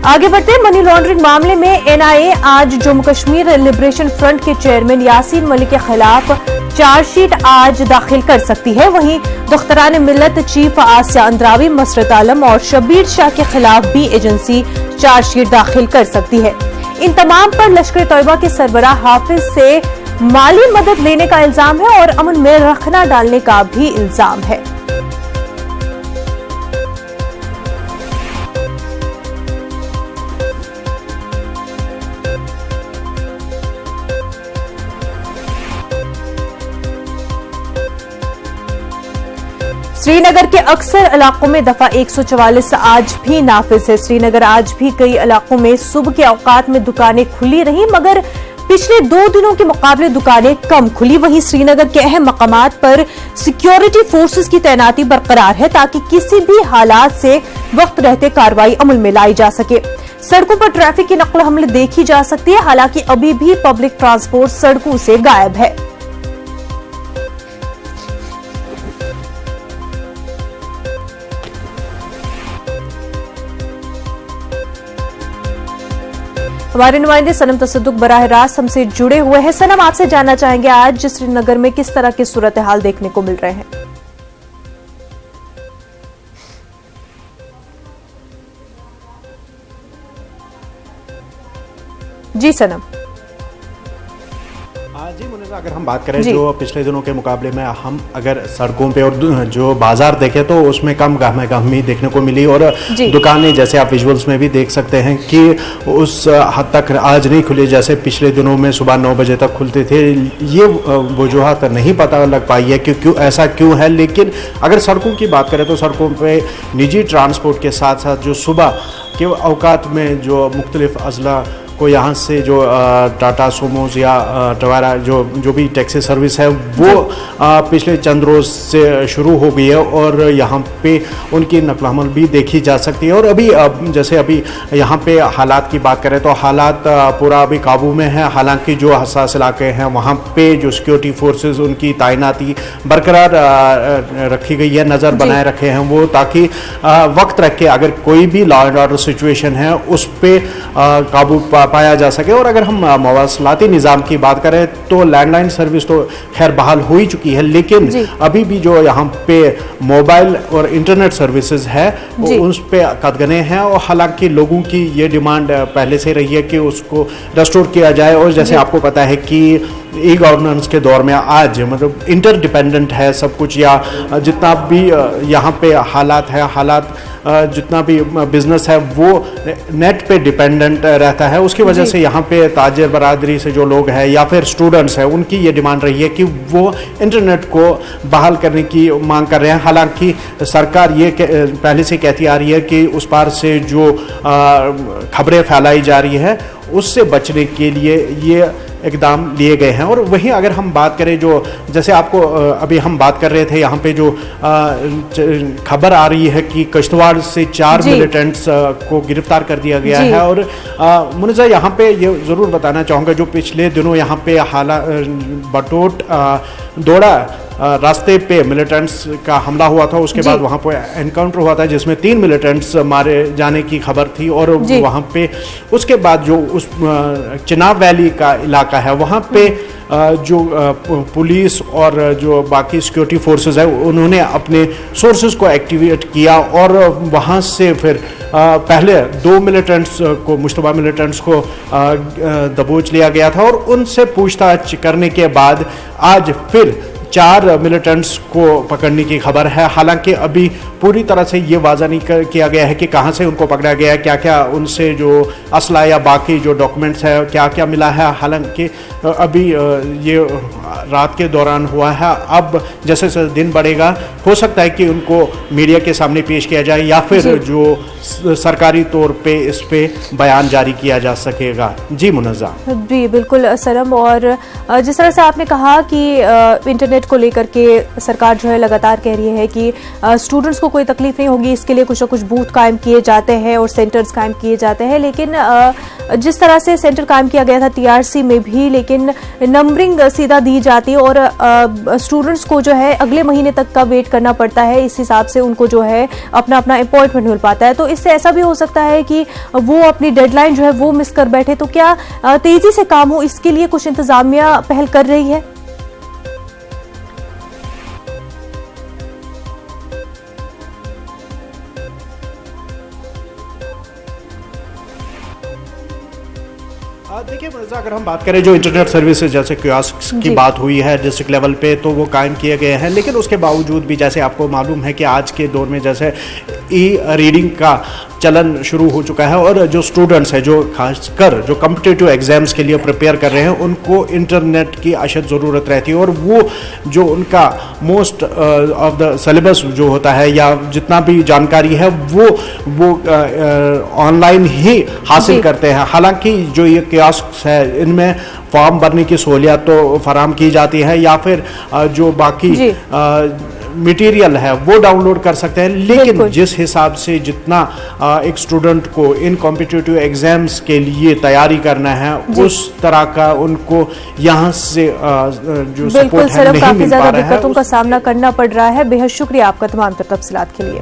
आगे बढ़ते हैं, मनी लॉन्ड्रिंग मामले में एनआईए आज जम्मू कश्मीर लिबरेशन फ्रंट के चेयरमैन यासीन मलिक के खिलाफ चार्जशीट आज दाखिल कर सकती है। वहीं दुख्तरान मिल्लत चीफ आसिया अंद्रावी, मसरत आलम और शब्बीर शाह के खिलाफ भी एजेंसी चार्जशीट दाखिल कर सकती है। इन तमाम पर लश्कर तैयबा के सरबराह हाफिज से माली मदद लेने का इल्जाम है और अमन में रखना डालने का भी इल्जाम है। श्रीनगर के अक्सर इलाकों में दफा 144 आज भी नाफिज है। श्रीनगर आज भी कई इलाकों में सुबह के औकात में दुकानें खुली रहीं, मगर पिछले 2 दिनों के मुकाबले दुकानें कम खुली। वहीं श्रीनगर के अहम मकामात पर सिक्योरिटी फोर्सेस की तैनाती बरकरार है ताकि किसी भी हालात से वक्त रहते कार्रवाई अमल में लाई जा सके। सड़कों पर ट्रैफिक की नकल हमल देखी जा सकती है, हालांकि अभी भी पब्लिक ट्रांसपोर्ट सड़कों से गायब है। हमारे नुमाइंदे सनम तसद्दुक बराह रास्त हमसे जुड़े हुए हैं। सनम, आपसे जानना चाहेंगे आज श्रीनगर में किस तरह के सूरत हाल देखने को मिल रहे हैं? जी सनम। जी मुनीज़ा, अगर हम बात करें जो पिछले दिनों के मुकाबले में हम अगर सड़कों पे और जो बाजार देखें तो उसमें कम गहमी देखने को मिली और दुकानें जैसे आप विजुअल्स में भी देख सकते हैं कि उस हद तक आज नहीं खुली जैसे पिछले दिनों में सुबह 9 बजे तक खुलते थे। ये वजूहत नहीं पता लग पाई है कि क्यों ऐसा क्यों है, लेकिन अगर सड़कों की बात करें तो सड़कों पर निजी ट्रांसपोर्ट के साथ साथ जो सुबह के औकात में जो मुख्तलिफ अजला को यहाँ से जो टाटा सोमोज या टवेरा जो भी टैक्सी सर्विस है वो पिछले चंद रोज़ से शुरू हो गई है और यहाँ पे उनकी नकल हमल भी देखी जा सकती है। और अभी जैसे अभी यहाँ पे हालात की बात करें तो हालात पूरा अभी काबू में है, हालांकि जो हसास इलाके हैं वहाँ पे जो सिक्योरिटी फोर्सेस उनकी तैनाती बरकरार रखी गई है, नज़र बनाए रखे हैं वो, ताकि वक्त रख के अगर कोई भी लॉ एंड ऑर्डर सिचुएशन है उस पर काबू पाया जा सके। और अगर हम मवासलाती निज़ाम की बात करें तो लैंडलाइन सर्विस तो खैर बहाल हो ही चुकी है, लेकिन अभी भी जो यहाँ पे मोबाइल और इंटरनेट सर्विसेज है उस पे कदगने हैं। और हालांकि लोगों की ये डिमांड पहले से रही है कि उसको रेस्टोर किया जाए। और जैसे आपको पता है कि ई गवर्नेंस के दौर में आज मतलब इंटरडिपेंडेंट है सब कुछ, या जितना भी यहाँ पे हालात जितना भी बिजनेस है वो नेट पे डिपेंडेंट रहता है। उसकी वजह से यहाँ पे ताजिर बरादरी से जो लोग हैं या फिर स्टूडेंट्स हैं उनकी ये डिमांड रही है कि वो इंटरनेट को बहाल करने की मांग कर रहे हैं। हालांकि सरकार ये पहले से कहती आ रही है कि उस पार से जो खबरें फैलाई जा रही है उससे बचने के लिए ये इकदाम लिए गए हैं। और वहीं अगर हम बात करें जो जैसे आपको अभी हम बात कर रहे थे यहाँ पे जो खबर आ रही है कि किश्तवाड़ से 4 मिलिटेंट्स को गिरफ्तार कर दिया गया है। और मुनीज़ा यहाँ पे ये ज़रूर बताना चाहूँगा जो पिछले दिनों यहाँ पे बटोट दौड़ा रास्ते पे मिलिटेंट्स का हमला हुआ था, उसके बाद वहाँ पे एनकाउंटर हुआ था जिसमें 3 मिलिटेंट्स मारे जाने की खबर थी। और वहाँ पे उसके बाद जो उस चिनाब वैली का इलाका है वहाँ पे जो पुलिस और जो बाकी सिक्योरिटी फोर्सेस है उन्होंने अपने सोर्सेज को एक्टिवेट किया और वहाँ से फिर पहले 2 मिलिटेंट्स को मुश्तबा मिलिटेंट्स को दबोच लिया गया था और उनसे पूछताछ करने के बाद आज फिर 4 मिलिटेंट्स को पकड़ने की खबर है। हालांकि अभी पूरी तरह से ये वाज़ा नहीं किया गया है कि कहां से उनको पकड़ा गया है, क्या क्या उनसे जो असला या बाकी जो डॉक्यूमेंट्स है क्या क्या मिला है। हालांकि अभी ये रात के दौरान हुआ है, अब जैसे जैसे दिन बढ़ेगा हो सकता है कि उनको मीडिया के सामने पेश किया जाए या फिर जो सरकारी तौर पे इस पे बयान जारी किया जा सकेगा। जी मुनज़्ज़ा। जी बिल्कुल सनम, और जिस तरह से आपने कहा कि इंटरनेट इंटरनेट को लेकर के सरकार जो है लगातार कह रही है कि स्टूडेंट्स को कोई तकलीफ नहीं होगी, इसके लिए कुछ ना कुछ बूथ कायम किए जाते हैं और सेंटर्स कायम किए जाते हैं। लेकिन जिस तरह से सेंटर कायम किया गया था TRC में भी, लेकिन नंबरिंग सीधा दी जाती है और स्टूडेंट्स को जो है अगले महीने तक का वेट करना पड़ता है। इस हिसाब से उनको जो है अपना अपॉइंटमेंट मिल पाता है। तो इससे ऐसा भी हो सकता है कि वो अपनी डेडलाइन जो है वो मिस कर बैठे। तो क्या तेजी से काम हो, इसके लिए कुछ इंतजामिया पहल कर रही है? देखिए मिर्जा, अगर हम बात करें जो इंटरनेट सर्विसेज जैसे कियोस्क की बात हुई है डिस्ट्रिक्ट लेवल पे, तो वो कायम किए गए हैं। लेकिन उसके बावजूद भी जैसे आपको मालूम है कि आज के दौर में जैसे ई रीडिंग का चलन शुरू हो चुका है और जो स्टूडेंट्स हैं, जो खासकर जो कॉम्पिटिटिव एग्जाम्स के लिए प्रिपेयर कर रहे हैं, उनको इंटरनेट की अशद ज़रूरत रहती है। और वो जो उनका मोस्ट ऑफ द सिलेबस जो होता है या जितना भी जानकारी है वो ऑनलाइन ही हासिल करते हैं। हालांकि जो ये कियोस्क है इनमें फॉर्म भरने की सहूलियत तो फराहम की जाती है या फिर जो बाकी मटेरियल है वो डाउनलोड कर सकते हैं। लेकिन जिस हिसाब से जितना एक स्टूडेंट को इन कॉम्पिटिटिव एग्जाम्स के लिए तैयारी करना है, उस तरह का उनको यहाँ से जो सपोर्ट है नहीं मिल पा रहा है। काफी ज्यादा दिक्कतों का सामना करना पड़ रहा है। बेहद शुक्रिया आपका तमाम तफसीलात के लिए।